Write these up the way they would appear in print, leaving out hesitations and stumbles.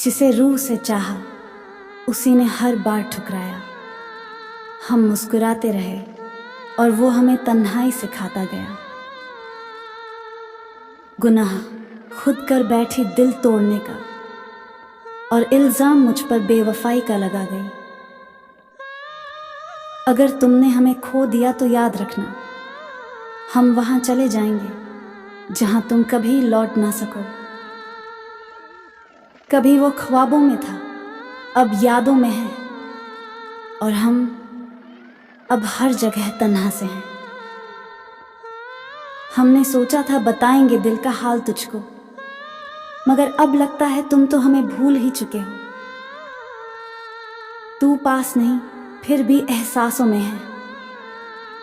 जिसे रूह से चाहा उसी ने हर बार ठुकराया। हम मुस्कुराते रहे और वो हमें तन्हाई सिखाता गया। गुनाह खुद कर बैठी दिल तोड़ने का, और इल्ज़ाम मुझ पर बेवफाई का लगा गई। अगर तुमने हमें खो दिया तो याद रखना, हम वहाँ चले जाएंगे जहाँ तुम कभी लौट ना सको। कभी वो ख्वाबों में था, अब यादों में है, और हम अब हर जगह तन्हा से हैं। हमने सोचा था बताएंगे दिल का हाल तुझको, मगर अब लगता है तुम तो हमें भूल ही चुके हो। तू पास नहीं फिर भी एहसासों में है,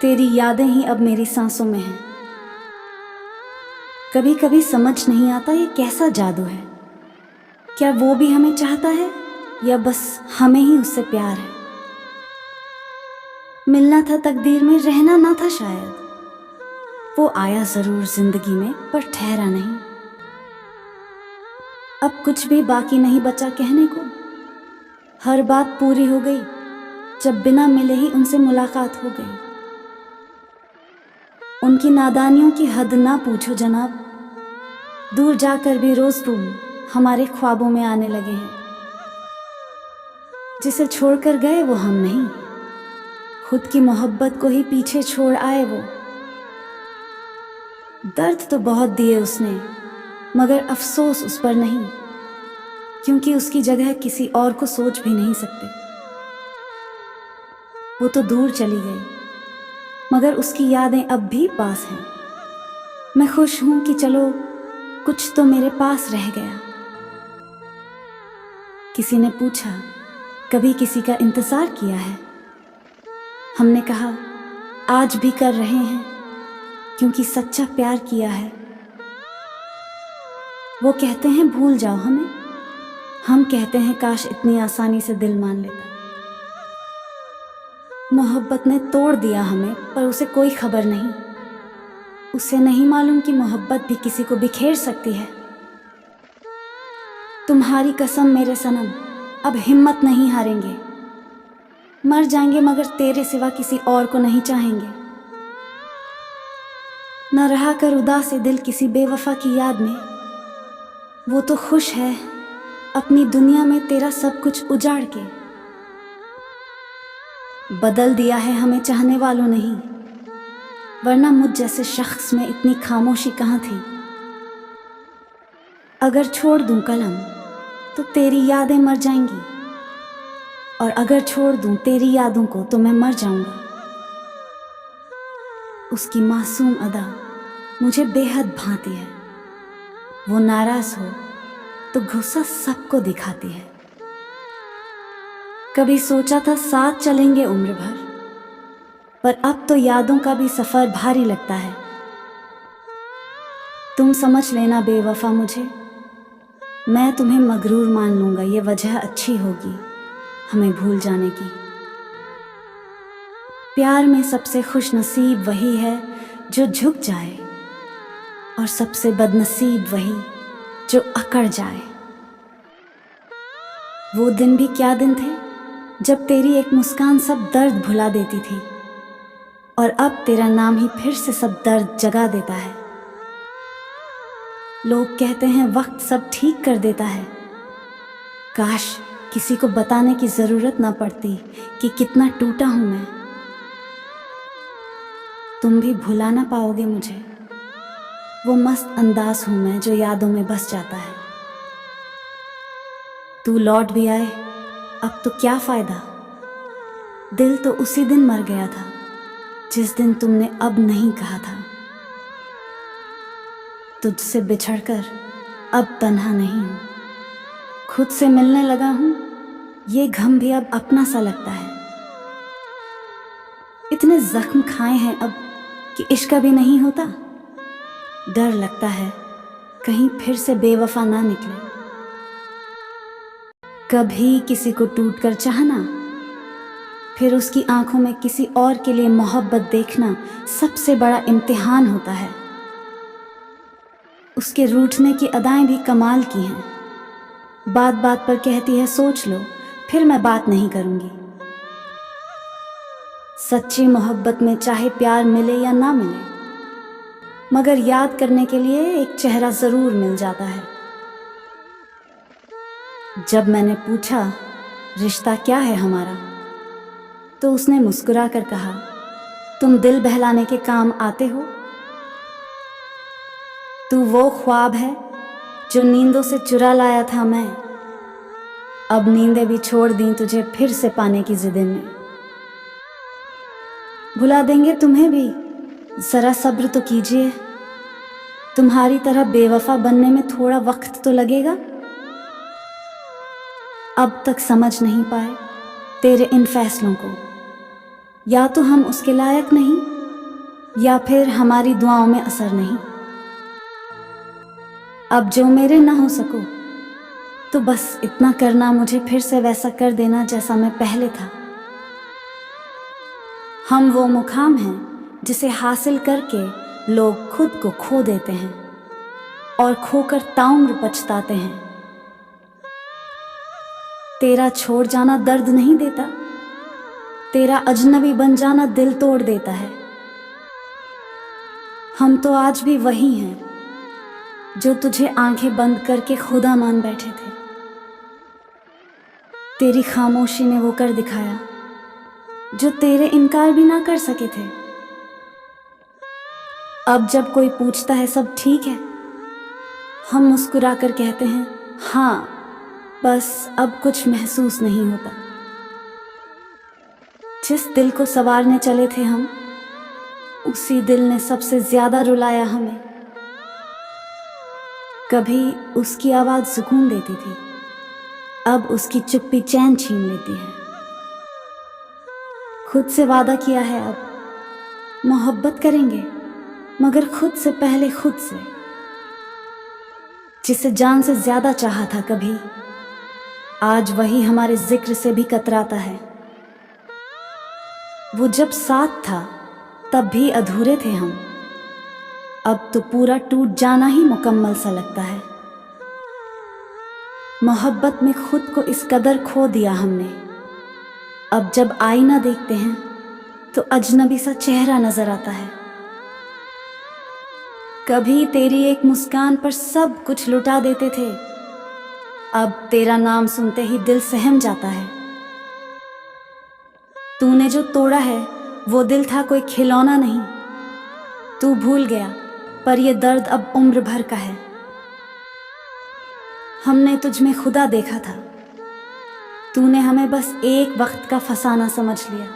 तेरी यादें ही अब मेरी सांसों में हैं। कभी कभी समझ नहीं आता ये कैसा जादू है, क्या वो भी हमें चाहता है या बस हमें ही उससे प्यार है। मिलना था तकदीर में, रहना ना था शायद। वो आया जरूर जिंदगी में पर ठहरा नहीं। अब कुछ भी बाकी नहीं बचा कहने को, हर बात पूरी हो गई जब बिना मिले ही उनसे मुलाकात हो गई। उनकी नादानियों की हद ना पूछो जनाब, दूर जाकर भी रोज तुम हमारे ख्वाबों में आने लगे हैं। जिसे छोड़कर गए वो हम नहीं, खुद की मोहब्बत को ही पीछे छोड़ आए वो। दर्द तो बहुत दिए उसने, मगर अफसोस उस पर नहीं, क्योंकि उसकी जगह किसी और को सोच भी नहीं सकते। वो तो दूर चली गई, मगर उसकी यादें अब भी पास हैं। मैं खुश हूं कि चलो कुछ तो मेरे पास रह गया। किसी ने पूछा कभी किसी का इंतजार किया है, हमने कहा आज भी कर रहे हैं, क्योंकि सच्चा प्यार किया है। वो कहते हैं भूल जाओ हमें, हम कहते हैं काश इतनी आसानी से दिल मान लेता। मोहब्बत ने तोड़ दिया हमें, पर उसे कोई खबर नहीं। उसे नहीं मालूम कि मोहब्बत भी किसी को बिखेर सकती है। तुम्हारी कसम मेरे सनम, अब हिम्मत नहीं हारेंगे। मर जाएंगे मगर तेरे सिवा किसी और को नहीं चाहेंगे। न रहा कर उदास से दिल किसी बेवफा की याद में। वो तो खुश है अपनी दुनिया में तेरा सब कुछ उजाड़ के। बदल दिया है हमें चाहने वालों नहीं, वरना मुझ जैसे शख्स में इतनी खामोशी कहाँ थी। अगर छोड़ दूं कलम तो तेरी यादें मर जाएंगी, और अगर छोड़ दूं तेरी यादों को तो मैं मर जाऊंगा। उसकी मासूम अदा मुझे बेहद भाती है। वो नाराज हो तो गुस्सा सबको दिखाती है। कभी सोचा था साथ चलेंगे उम्र भर, पर अब तो यादों का भी सफर भारी लगता है। तुम समझ लेना बेवफा मुझे, मैं तुम्हें मगरूर मान लूंगा। ये वजह अच्छी होगी हमें भूल जाने की। प्यार में सबसे खुश नसीब वही है जो झुक जाए, और सबसे बदनसीब वही जो अकड़ जाए। वो दिन भी क्या दिन थे जब तेरी एक मुस्कान सब दर्द भुला देती थी, और अब तेरा नाम ही फिर से सब दर्द जगा देता है। लोग कहते हैं वक्त सब ठीक कर देता है, काश किसी को बताने की जरूरत ना पड़ती कि कितना टूटा हूं मैं। तुम भी भुला ना पाओगे मुझे, वो मस्त अंदाज हूं मैं जो यादों में बस जाता है। तू लौट भी आए अब तो क्या फायदा, दिल तो उसी दिन मर गया था जिस दिन तुमने अब नहीं कहा था। तुझसे बिछड़कर अब तन्हा नहीं हूं, खुद से मिलने लगा हूं। ये गम भी अब अपना सा लगता है। इतने जख्म खाए हैं अब कि इश्क भी नहीं होता। डर लगता है कहीं फिर से बेवफा ना निकले। कभी किसी को टूट कर चाहना, फिर उसकी आंखों में किसी और के लिए मोहब्बत देखना सबसे बड़ा इम्तिहान होता है। उसके रूठने की अदाएं भी कमाल की हैं, बात बात पर कहती है सोच लो, फिर मैं बात नहीं करूंगी। सच्ची मोहब्बत में चाहे प्यार मिले या ना मिले, मगर याद करने के लिए एक चेहरा जरूर मिल जाता है। जब मैंने पूछा रिश्ता क्या है हमारा, तो उसने मुस्कुरा कर कहा, तुम दिल बहलाने के काम आते हो। तू वो ख्वाब है जो नींदों से चुरा लाया था मैं, अब नींदें भी छोड़ दी तुझे फिर से पाने की जिद में। भुला देंगे तुम्हें भी, जरा सब्र तो कीजिए, तुम्हारी तरह बेवफा बनने में थोड़ा वक्त तो लगेगा। अब तक समझ नहीं पाए तेरे इन फैसलों को, या तो हम उसके लायक नहीं, या फिर हमारी दुआओं में असर नहीं। अब जो मेरे ना हो सको, तो बस इतना करना, मुझे फिर से वैसा कर देना जैसा मैं पहले था। हम वो मुकाम हैं जिसे हासिल करके लोग खुद को खो देते हैं और खोकर ताउम्र पछताते हैं। तेरा छोड़ जाना दर्द नहीं देता, तेरा अजनबी बन जाना दिल तोड़ देता है। हम तो आज भी वही हैं जो तुझे आंखें बंद करके खुदा मान बैठे थे। तेरी खामोशी ने वो कर दिखाया जो तेरे इनकार भी ना कर सके थे। अब जब कोई पूछता है सब ठीक है, हम मुस्कुरा कर कहते हैं हाँ, बस अब कुछ महसूस नहीं होता। जिस दिल को संवारने चले थे हम, उसी दिल ने सबसे ज्यादा रुलाया हमें। कभी उसकी आवाज सुकून देती थी, अब उसकी चुप्पी चैन छीन लेती है। खुद से वादा किया है अब मोहब्बत करेंगे, मगर खुद से पहले खुद से। जिसे जान से ज्यादा चाहा था कभी, आज वही हमारे जिक्र से भी कतराता है। वो जब साथ था तब भी अधूरे थे हम, अब तो पूरा टूट जाना ही मुकम्मल सा लगता है। मोहब्बत में खुद को इस कदर खो दिया हमने, अब जब आईना देखते हैं तो अजनबी सा चेहरा नजर आता है। कभी तेरी एक मुस्कान पर सब कुछ लुटा देते थे, अब तेरा नाम सुनते ही दिल सहम जाता है। तूने जो तोड़ा है वो दिल था कोई खिलौना नहीं, तू भूल गया पर ये दर्द अब उम्र भर का है। हमने तुझ में खुदा देखा था, तूने हमें बस एक वक्त का फसाना समझ लिया।